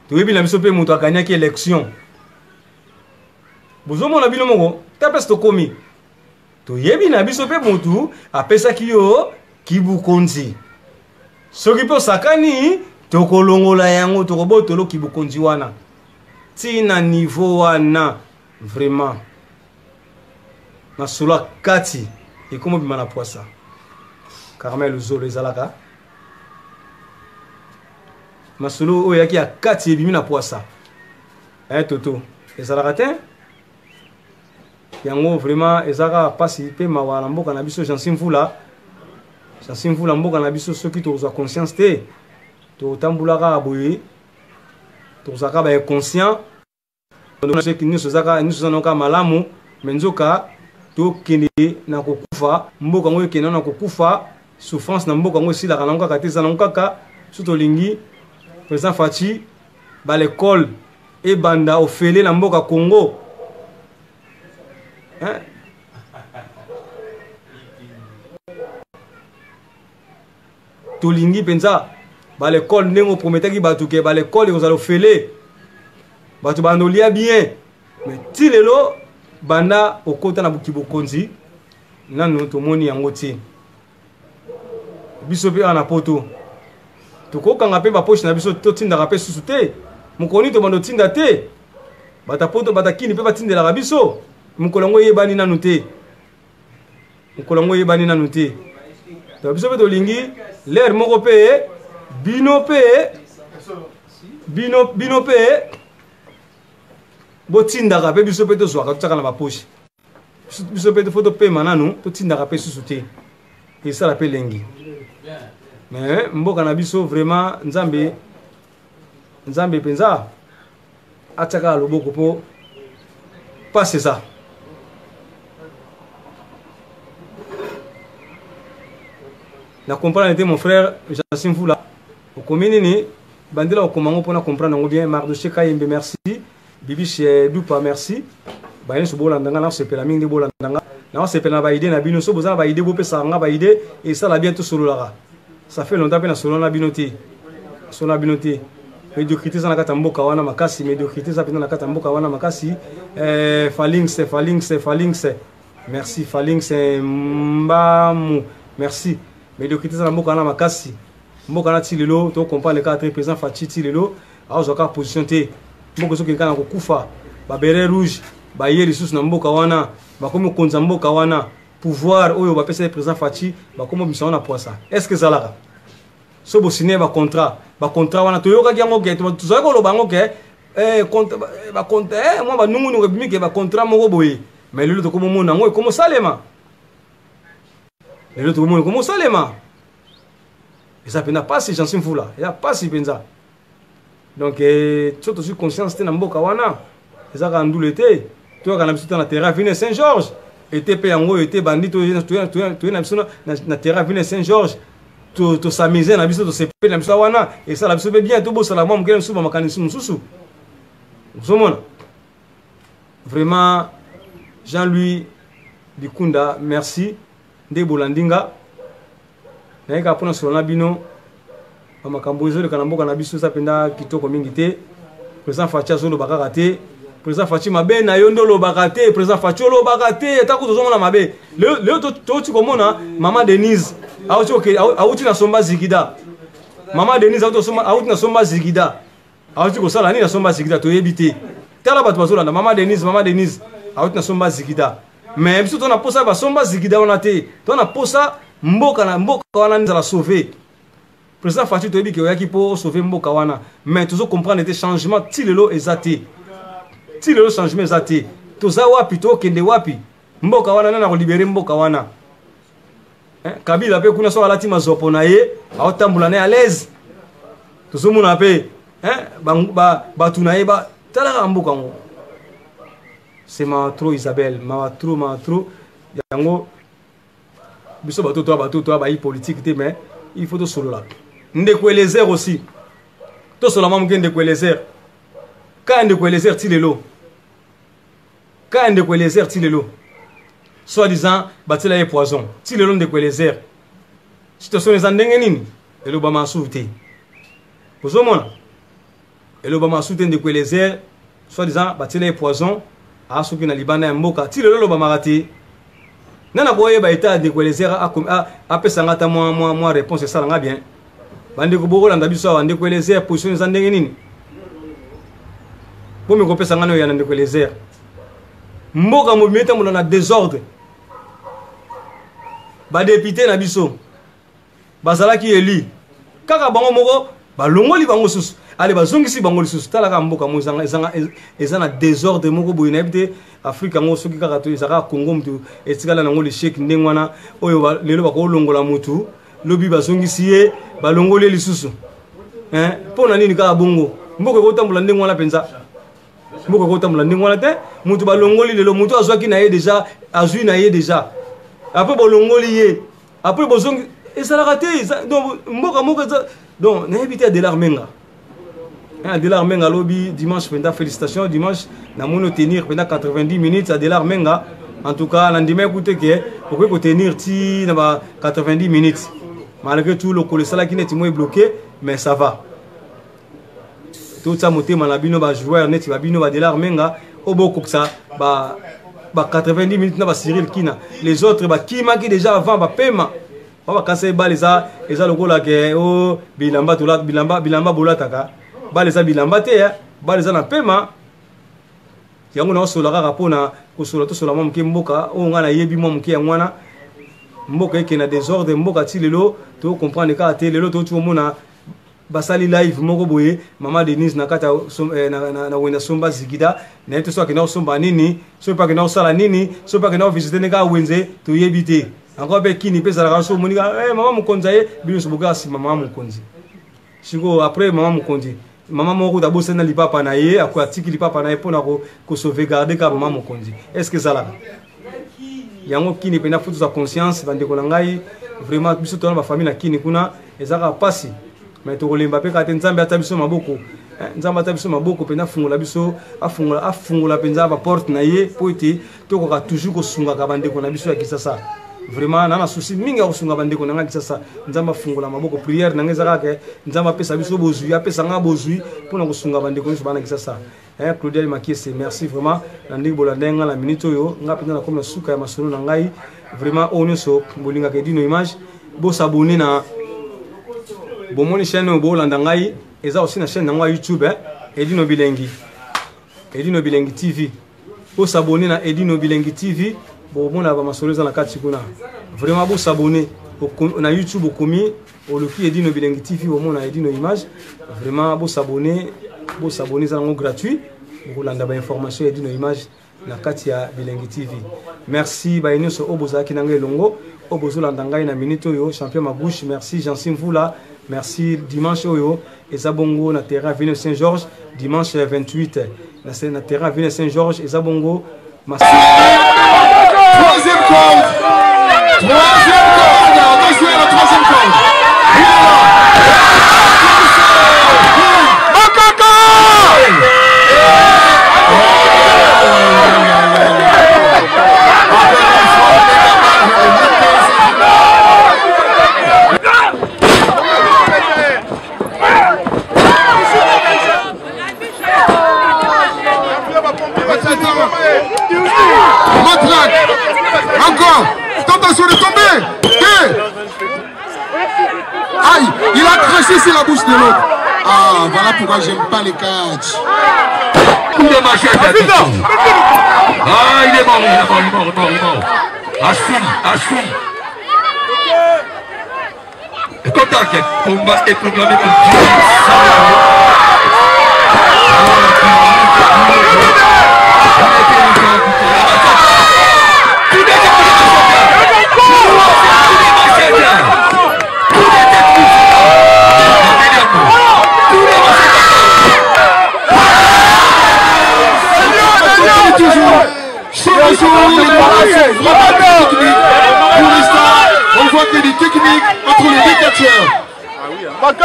to yebi na biso pe muto akanyaki élection bozo mona bino moko tapes to komi to yebi na biso pe mutu apesa ki yo kibukonzi soki pe sakani to kolongola yango to kobotolo kibukonzi wana tina niveau wana vraiment na sula kati et comment bima na poisa Carmel Luzolo ezalaka masolo oyo yaki ya kati ebimi na poisa toto ezalaka te yango vraiment ezaka pasi pe mawa na mboka na biso Jansim Vula mboka na biso soki tozwa conscience te totambulaka boye tozaka ba conscient nyonso ezaka malamu me nzoka tokende na kokufa mboka ngo ekende na kokufa souffrance na mboka ngo esilaka nango kaka te eza nango kaka so tolingi président Faci ba l'école ebanda ofele na mboka Congo tolingi penza ba l'école ndenge prometaki bato ke ba l'école ekozala ofele bato bandolia bien mais ti lelo banda okota na bukibokonzi nanu tomoni yango ti biso pe ana poto tokokanga pe ba poche na biso totindaka pe susu te mokoni to bando tinda te bata poto bata kini pe batindela biso mukolongo yebani nanu te to biso pe tolingi l'air moko pe bino pe botindaka pe biso pe tozwaka totaka na bapoche biso pe foto pe mananu totindaka pe susu te esala pe lengi mais mboka na biso vraiment nzambe penza ataka loboko po passe ça na comprendre était mon frère Jansim Vula au commune bandela okomango pona comprendre ngo bien Mardoché Kayembe merci Bibi chez Dupa merci baye so bolandanga na sepela mingi bolandanga na sepela ba idée na bino so bozana ba idée bo pesa nga ba idée et ça la bientôt sololara ça fait longtemps na solo na binoté médiocrité ça na kata mboka wana makasi médiocrité ça pena na kata mboka wana makasi Falings merci Falings mbamu merci médiocrité ça na mboka wana makasi mboka na tilelo to comprendre le cadre président Faci tilelo azoka position te mboka soki kana kokufa ba beret rouge ba yeli sus na mboka wana ba komo konza mboka wana pouvoir oyo ba pesa président Faci ba komo misana poisa est-ce que zalaka so bo signer ba contrat wana to yoka yango ke to zo ko lo bango ke contrat moi ba nungu no bimi ke ba contrat moko boye mais lelo to komo mona ngo komo salema et ça pena pas si Jansim Vula ya pas si penza donc tu as conscience te na mboka wana ezaka ndule te to kana biso na terrain Vine Saint-Georges était pe yango était bandit to na biso na terrain Vine Saint-Georges to s'amuser na biso to se pe na biso wana et ça la biso bien to bo sala mwa mkele suba makanisi mususu usomona vraiment Jean-Louis Bikunda merci nde bolandinga naika pona solona bino makambo ezole kana mboka na biso sapenda kitoko mingi te président Faci zolo bakaka te président Faci mabe na yondo lo bakate président Faci lo bakate ta ko tozomona mabe le to komona maman Denise auti na somba zigida maman Denise auti na somba zigida auti ko sala ni na somba zigida to yebite tala bato bazolanda maman Denise auti na somba zigida mais biso to na posa ba somba zigida wana te to na posa mboka wana nzala sauver président Faci to yebi ke oyaki po sauver mboka wana mais tozo comprendre te changement tilelo ezate changement ezate toza wapi to kende wapi mboka wana na ko libérer mboka wana Kabila pe kuna so alati mazopo na ye aotambula na à l'aise tozomona pe batu na ye ba talaka mboka ngo c'est ma trop Isabelle ma trop yango biso bato to ba politique te mais il faut to solo là ndeko elezer aussi to solo mamu ke ndeko elezer ka ndeko elezer ti lelo soi-disant batila ye poison ti lelo ndeko elezer situation eza ndenge nini eloba masuute ozomona eloba masuute ndeko elezer soi-disant batila ye poison asoki na libanda ya mboka ti lelo loba marati nana boyeba état ndeko elezer apesanga ta moi réponse esalanga bien bandeko bokolanda biso awa ndeko elezer position eza ndenge nini bomi kopesanga no ya na ndeko elezer mboka mobimete mona na désordre badepute na biso bazalaki eli kaka bango moko balongoli bango susu ale bazongisi bango lisusu talaka mboka mo eza na désordre moko boye nayebi te afrika yango soki kaka to ezaka congo mutu etikala nango leshek ndenge wana oyo lelo bakolongola mutu lobi bazongisi ye balongoli lisusu mpo na nini kaka bongo mboka ekotambola ndenge wana mpenza mboka ekotambola ndenge wana te mutu balongoli lelo mutu azwaki na ye deja azwi na ye deja après bolongoli ye après bozongi ezalaka te donc mboka moko donc nayebi te Adelar Menga Adelar Menga lobi dimanche penda félicitations dimanche na mono tenir pendant 90 minutes Adelar Menga en tout cas nandima écouter que pourquoi ko tenir ti na ba 90 minutes malgré tout le colossal qui net est bloqué mais ça va tout ça motema na bino ba joueur net ba bino ba Adelar Menga oboko ça ba 90 minutes na ba Cyril Kina les autres ba kima qui déjà avant ba paiement ba kanse ba les a lokola ke o bilamba to la bilamba bolataka ba les a bilamba te ba les a na paiement yango na solara rapona ko sola to sola mom ke mboka o ngana yebi mom ke ngwana mboka eke na désordre mboka ti lelo to comprendre ka te lelo to tu mona basali live moko boye mama Denise na kata na wena somba zigida na eto so ke na somba nini so pa ke na sala nini so pa ke na visiter ne ka wenze to yebite encore be kini pesa la so monika mama mukonza ye bino so boka si mama mukonzi siko après mama mukonzi mama moko da bossa na lipapa na ye akwa tiki lipapa na ye pona ko sauvegarder ka mama mukonzi est-ce que ça là yango kini pena futu sa conscience bande ko ngai vraiment biso to na famille na kini kuna ezaka pasi mais to kolemba pe ka te nzambe atabiso maboko nzambe atabiso maboko pena fungula biso afungula penza ba porte na ye po ete to ko ka toujours ko sunga ka bande ko na biso ya kisasa vraiment nana souci mingi ko sunga bande ko na kisasa nzambe afungula maboko prière na ngeza ka nzambe pesa biso bozui apesa nga bozui pona ko sunga bande ko biso bana kisasa Claudia Makiese merci vraiment na ndiki bolandenga la minute yo nga pena na comme na suka ya masolo na ngai vraiment on so bolinga ke dino image bo s'abonner na bomoni chaîne bolanda ngai eza aussi na chaîne na YouTube Edino Bilengi TV bo s'abonner na Edino Bilengi TV bo mona ba masolo za na kati kuna vraiment bo s'abonner na YouTube okomi oloki Edino Bilengi TV bo mona Edino image vraiment bo s'abonner za ngo gratuit bolanda ba information Edino image na kati ya Bilengi TV merci ba inoso obozaki na ngai longo obozolanda ngai na minute yo champion Magouche merci Jansim Vula merci dimanche oyo ezabongo na terrain Avenue Saint-Georges dimanche 28 na terrain Avenue Saint-Georges ezabongo troisième code on va jouer la troisième code Encore, tentation de tomber. Aïe, il a craché sur la bouche de l'autre. Ah, voilà pourquoi j'aime pas les catchs. Ah, il est mort. Assume. Contact, combat est proclamé comme Bravo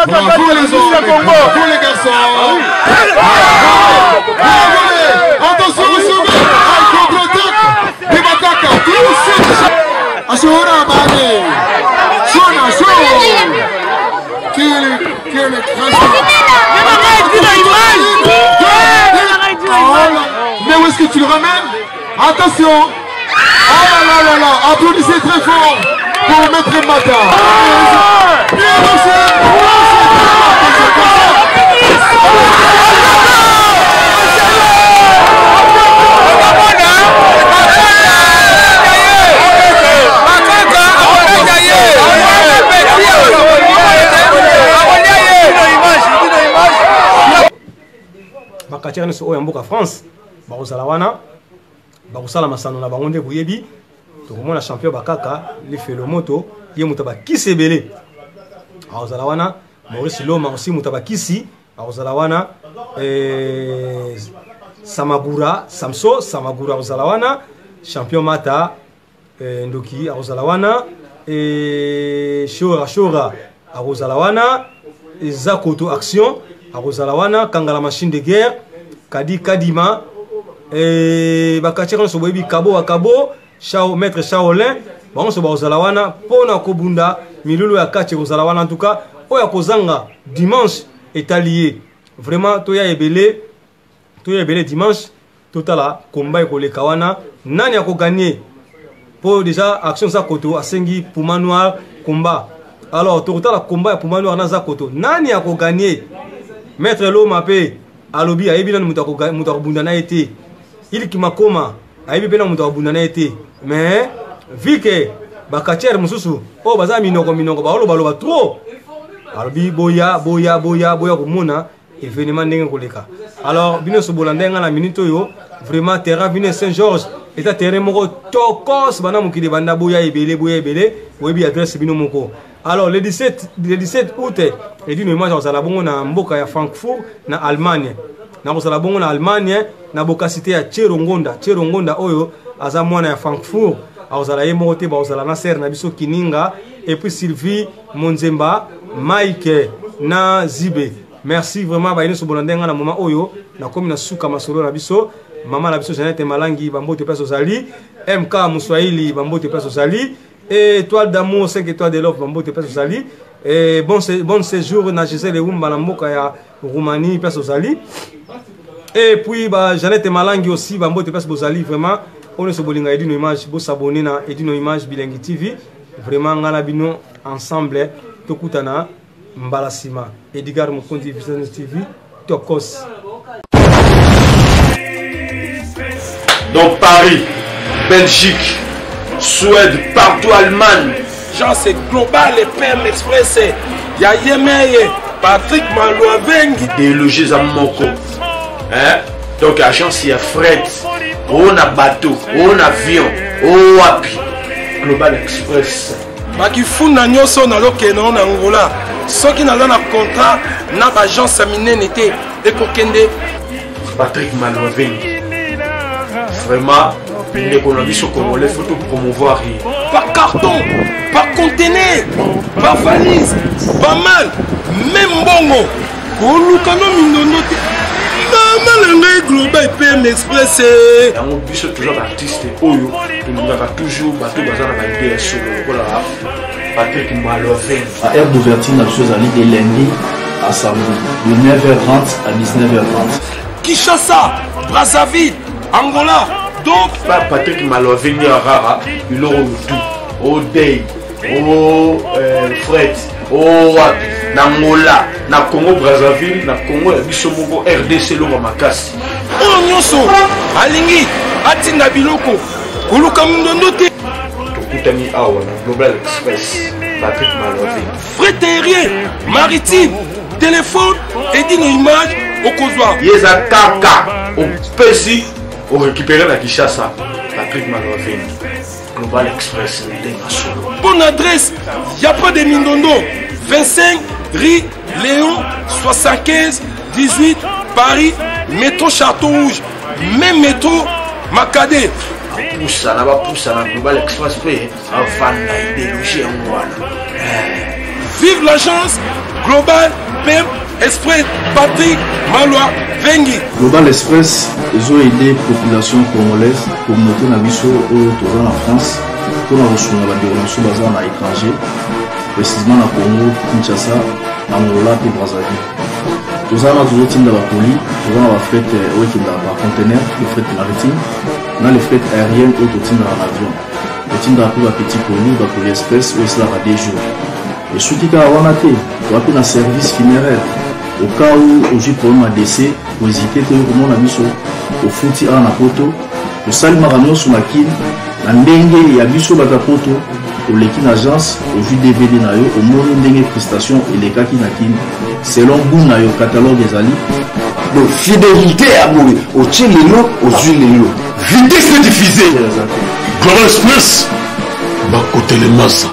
les hommes, bravo les garçons. Attention au sommet. Contre-attaque. Des Bakaka. Tous. Ashura Bane. Shona, Shona. Qui est le mais où est-ce que tu le ramènes? Attention. Oh là là là. Applaudissez très fort pour Maître Mata. bakatiaka nyonso oyo ya mboka France bakozala wana bakosala masano na bango nde boyebi tokomona champion bakaka lifelo moto ye moto bakisi ebele akozala wana Maurice Loma aussi moto bakisi akozala wana Samso Samagura akozala wana champion Mata Ndoki akozala wana Shora akozala wana Zakoto Action akozala wana Kangala machine de guerre Kadi Kadima bakatiaka nyonso boyebi Kabo maître Shaolin bango bazala wana pona kobunda milulu ya kati kozala wana en tout cas oya kozanga dimanche etalié vraiment toya ebele dimanche totala combat ekoleka wana nani ako gagner pour déjà action za koto asengi Puma Noir combat alors totala combat ya Puma Noir na za koto nani ako gagner maître Loma pe alobi ayebi nani muto akobunda na été il ki makoma ayebi pena muto akobunda na été mais vu que bakatiere mususu o baza minoko baloba trop alobi boya komona événement ndenge koleka alors bino so bolandenga na minute oyo vraiment terrain vine Saint-Georges eta terrain moko tokos bana mukide banda boya ebele oyebi adresse bino moko alors le 17 août edino image ozala bongo na mboka ya Francfort na Allemagne na kozala bongo na Allemagne na bokasite ya Cherongonda oyo aza mwana ya Francfort akozala ye moko te bakozala na ser na biso Kininga et puis Sylvie Monzemba Mike na Zibe merci vraiment ba ino so bolandenga na moment oyo na komi na suka masolo na biso mama na biso Jeannette Malangi bambote peso zali MK Muswahili bambote peso zali et étoile d'amour 5 étoiles de love bambote peso zali et bon séjour na Gisèle Wumba na mboka ya Roumanie peso zali et puis ba Jeannette Malangi aussi bambote peso zali vraiment on se bolinga Edino Image bo s'abonner na Edino Image Bilengi TV vraiment ngala bino ensemble tokutana Mbalasima Edgar Mukonzi Business TV Tokos. Donc Paris, Belgique, Suède, partout Allemagne. Genre c'est global et PM Express. Ya Yemeye, Patrick Malouavengi. Des logis à Moko. Hein? Donc agence il y a fret, on a bateau, on a avion, on a Global Express. bakifuna nyonso nalokeno na Angola soki naza na contrat na agence minene te ekokende Patrick Malouavengi. Vraiment ndeko na biso congolais faut promouvoir par carton, par conteneur, par valise, pas mal, même bongo kolukano mindono te Malanga Global PM Express. On biso toujours artiste oyo tulungaka toujours bato bazana ba idée solo kola Patrick Malouavengi. À heure d'ouverture na biso zali de lundi à samedi de 9h30 à 19h30. Kinshasa, Brazzaville, Angola. Donc Patrick Malouavengi rara il aura tout au day au Fred au na Angola na Congo Brazzaville na Congo ya biso moko RDC longa makasi oyo nyonso alingi atinda biloko koluka mundondo te tokutani awa na Global Express Patrick Malouavengi. fret aérien maritime téléphone Edino Image okozwa yeza kaka opesi o récupérer la Kinshasa Patrick Malouavengi. Global Express bonne adresse y a pas de Mindondo 25 rue Léon 75 18 Paris métro Château Rouge même métro Makadé poussa na Global Express pe avant na idéologie en wana Vive l'agence Global PM Express Patrick Maloa Vengi. Global Express, ils ont aidé la population congolaise, communauté Nabiso en France, pour la ressource de la l'étranger, précisément à Congo, Kinshasa, Angola et Brazzaville. Nous avons toujours team de la police, nous avons fait par conteneur, le fret maritime, nous avons les fret aériennes et le team dans l'avion. Le team de la petit colis, la police express, où c'est là des jours. Et ce qui est à Wanate, nous avons un service funéraire. Au cas où j'ai problème à décès, pour hésiter, comment on a mis au fouti à Napoto, au salut Marano sur la kin, la ndenge et abisso batapoto, au l'équipe agence, au jus DVD nayo, au mono ndenge prestation et les kaki nakin, selon goût nayo catalogue des alliés. Donc fidélité à mourir, au tien lélo, au jus lélo. Vitesse diffusée. Global Express, bah côté les masses.